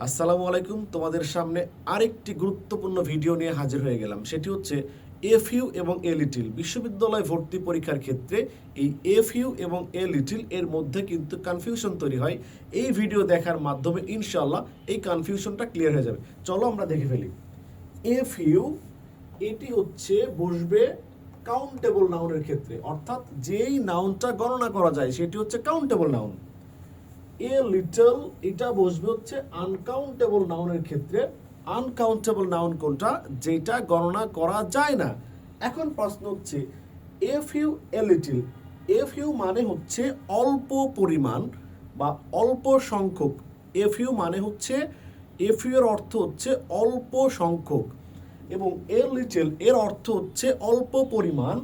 আসসালামু আলাইকুম। তোমাদের সামনে আরেকটি গুরুত্বপূর্ণ ভিডিও নিয়ে হাজির হয়ে গেলাম। সেটি হচ্ছে এফইউ এবং এ লিটিল। বিশ্ববিদ্যালয় ভর্তি পরীক্ষার ক্ষেত্রে এই এফইউ এবং এ লিটিল এর মধ্যে কিন্তু কনফিউশন তৈরি হয়। এই ভিডিও দেখার মাধ্যমে ইনশাআল্লাহ এই কনফিউশনটা ক্লিয়ার হয়ে যাবে। চলো আমরা দেখে ফেলি। এফইউ এটি হচ্ছে বসবে কাউন্টেবল নাউনের ক্ষেত্রে, অর্থাৎ যেই নাউনটা গণনা করা যায় সেটি হচ্ছে কাউন্টেবল নাউন। এ লিটল এটা বসবে হচ্ছে আনকাউন্টেবল নাউনের ক্ষেত্রে। আনকাউন্টেবল নাউন কোনটা? যেটা গণনা করা যায় না। এখন প্রশ্ন হচ্ছে F U a little. F U মানে হচ্ছে অল্প পরিমাণ বা অল্প সংখ্যক। এফ ইউ মানে হচ্ছে এফ ইউ এর অর্থ হচ্ছে অল্প সংখ্যক, এবং এ লিটল এর অর্থ হচ্ছে অল্প পরিমাণ,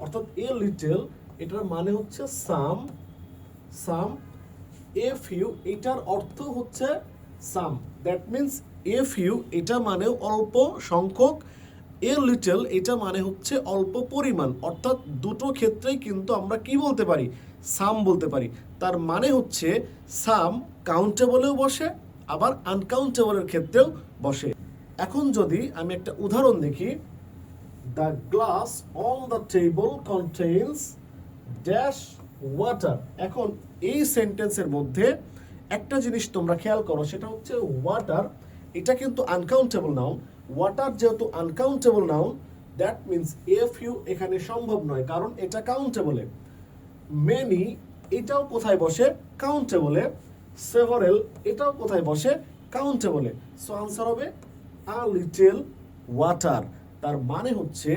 অর্থাৎ এ লিটল এটার মানে হচ্ছে সাম। সাম এফ ইউ এটার অর্থ হচ্ছে সাম, দ্যাট মিন্স এফ ইউ এটা মানে অল্প সংখ্যক, এ লিটল এটা মানে হচ্ছে অল্প পরিমাণ, অর্থাৎ দুটো ক্ষেত্রেই কিন্তু আমরা কি বলতে পারি? সাম বলতে পারি। তার মানে হচ্ছে সাম কাউন্টেবলেও বসে, আবার আনকাউন্টেবলের ক্ষেত্রেও বসে। এখন যদি আমি একটা উদাহরণ দেখি, the glass on the table contains dash water. এখন এই সেন্টেন্সের মধ্যে একটা জিনিস তোমরা খেয়াল করো, সেটা হচ্ছে ওয়াটার এটা কিন্তু আনকাউন্টেবল নাউন। ওয়াটার যেহেতু uncountable noun, that means F U এখানে সম্ভব নয়, কারণ এটা কাউন্টেবলে। মেনি এটাও কোথায় বসে? কাউন্টেবলে। সেভারেল এটাও কোথায় বসে? কাউন্টেবলে। সো আনসার হবে আ লিটল ওয়াটার। তার মানে হচ্ছে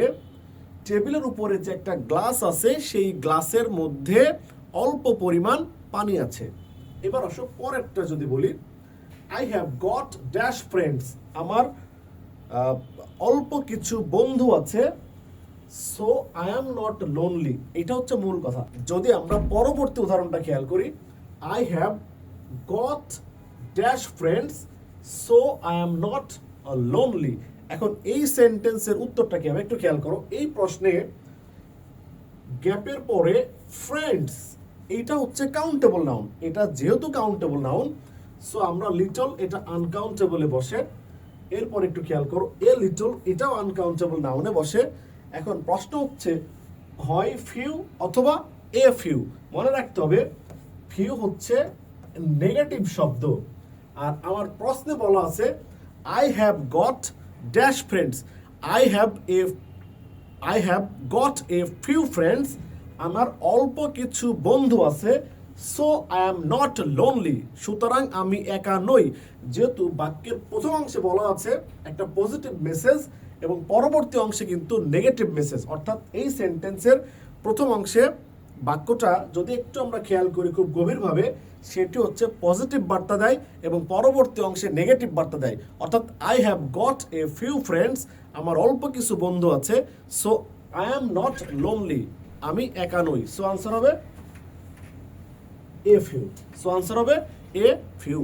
টেবিলের উপরে যে একটা গ্লাস আছে সেই গ্লাসের মধ্যে অল্প পরিমাণ পানি আছে। এবার আসো পরেরটা যদি বলি, I have got dash friends. আমার অল্প কিছু বন্ধু আছে। So I am not lonely, এটা হচ্ছে মূল কথা। যদি আমরা পরবর্তী উদাহরণটা খেয়াল করি, I have got dash friends so I am not lonely. এখন এই সেন্টেন্সের উত্তরটা কি হবে একটু খেয়াল করো। এই প্রশ্নে গ্যাপের পরে ফ্রেন্ডস এটা হচ্ছে কাউন্টেবল নাউন। এটা যেহেতু কাউন্টেবল নাউন, সো আমরা লিটল এটা আনকাউন্টেবলে বসে। এরপর একটু খেয়াল করো, এ লিটল এটাও আনকাউন্টেবল নাউনে বসে। এখন প্রশ্ন হচ্ছে হয় ফিউ অথবা এ ফিউ। মনে রাখতে হবে ফিউ হচ্ছে নেগেটিভ শব্দ, আর আমার প্রশ্নে বলা আছে I have got dash friends. I have got a few friends, আমার অল্প কিছু বন্ধু আছে। So I am not lonely, সুতরাং আমি একা নই। যেহেতু বাক্যের প্রথম অংশে বলা আছে একটা পজিটিভ মেসেজ এবং পরবর্তী অংশে কিন্তু নেগেটিভ মেসেজ, অর্থাৎ এই সেন্টেন্সের প্রথম অংশে বাক্যটা যদি একটু আমরা খেয়াল করি খুব গভীরভাবে, সেটি হচ্ছে পজিটিভ বার্তা দেয় এবং পরবর্তী অংশে নেগেটিভ বার্তা দেয়। অর্থাৎ I have got a few friends, আমার অল্প কিছু বন্ধু আছে। So I am not lonely, আমি একা নই। সো আনসার হবে এ ফিউ। সো আনসার হবে এ ফিউ।